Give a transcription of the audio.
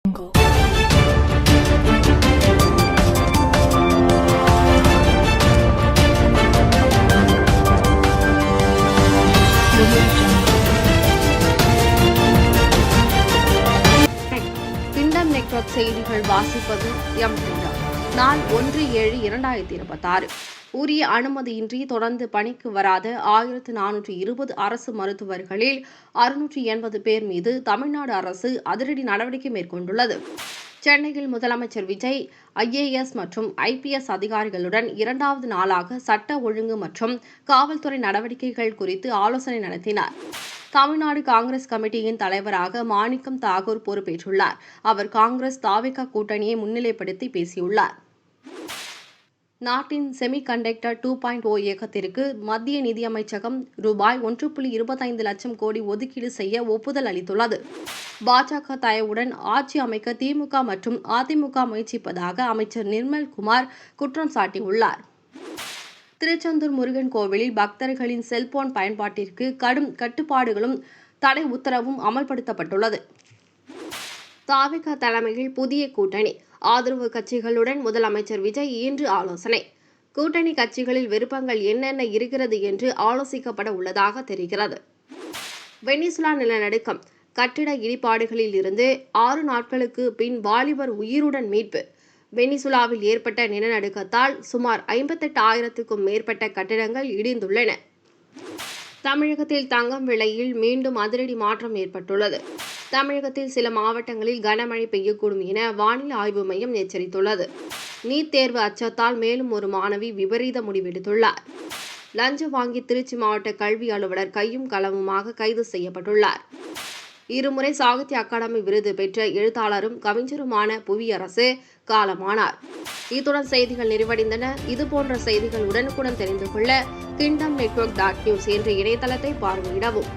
Kingdom network செய்திகள் வாசிப்பது M. நாள் 1/7/2026. உரிய அனுமதியின்றி தொடர்ந்து பணிக்கு வராத 1420 அரசு மருத்துவர்களில் 680 பேர் மீது தமிழ்நாடு அரசு அதிரடி நடவடிக்கை மேற்கொண்டுள்ளது. சென்னையில் முதலமைச்சர் விஜய் IAS மற்றும் IPS அதிகாரிகளுடன் 2வது நாளாக சட்ட ஒழுங்கு மற்றும் காவல்துறை நடவடிக்கைகள் குறித்து ஆலோசனை நடத்தினார். தமிழ்நாடு காங்கிரஸ் கமிட்டியின் தலைவராக மாணிக்கம் தாகூர் பொறுப்பேற்றுள்ளார். அவர் காங்கிரஸ் தாவேகா கூட்டணியை முன்னிலைப்படுத்தி பேசியுள்ளார். நாட்டின் செமிகண்டக்டர் 2.0 இயக்கத்திற்கு மத்திய நிதியமைச்சகம் ரூபாய் 1.25 லட்சம் கோடி ஒதுக்கீடு செய்ய ஒப்புதல் அளித்துள்ளது. பாஜக தயவுடன் ஆட்சி அமைக்க திமுக மற்றும் அதிமுக முயற்சிப்பதாக அமைச்சர் நிர்மல்குமார் குற்றம் சாட்டியுள்ளார். திருச்செந்தூர் முருகன் கோவிலில் பக்தர்களின் செல்போன் பயன்பாட்டிற்கு கடும் கட்டுப்பாடுகளும் தடை உத்தரவும் அமல்படுத்தப்பட்டுள்ளது. தாவேகா தலைமையில் புதிய கூட்டணி ஆதரவு கட்சிகளுடன் முதலமைச்சர் விஜய் இன்று ஆலோசனை. கூட்டணி கட்சிகளில் விருப்பங்கள் என்னென்ன இருக்கிறது என்று ஆலோசிக்கப்பட உள்ளதாக தெரிகிறது. வெனிசுலா நிலநடுக்கம். கட்டிட இடிபாடுகளில் இருந்து 6 நாட்களுக்கு பின் வாலிபர் உயிருடன் மீட்பு. வெனிசுலாவில் ஏற்பட்ட நிலநடுக்கத்தால் சுமார் 58,000க்கும் மேற்பட்ட கட்டிடங்கள் இடிந்துள்ளன. தமிழகத்தில் தங்கம் விலையில் மீண்டும் அதிரடி மாற்றம் ஏற்பட்டுள்ளது. தமிழகத்தில் சில மாவட்டங்களில் கனமழை பெய்யக்கூடும் என வானிலை ஆய்வு மையம் எச்சரித்துள்ளது. நீட் தேர்வு அச்சத்தால் மேலும் ஒரு மாணவி விபரீத முடிவெடுத்துள்ளார். லஞ்சம் வாங்கி திருச்சி மாவட்ட கல்வி அலுவலர் கையும் களவுமாக கைது செய்யப்பட்டுள்ளார். 2 முறை சாகித்ய அகாடமி விருது பெற்ற எழுத்தாளரும் கவிஞருமான புவியரசு காலமானார். இத்துடன் செய்திகள் நிறைவடைந்தன. இதுபோன்ற செய்திகள் உடனுக்குடன் தெரிந்து கொள்ள kingdomnetwork.news என்ற இணையதளத்தை பார்வையிடவும்.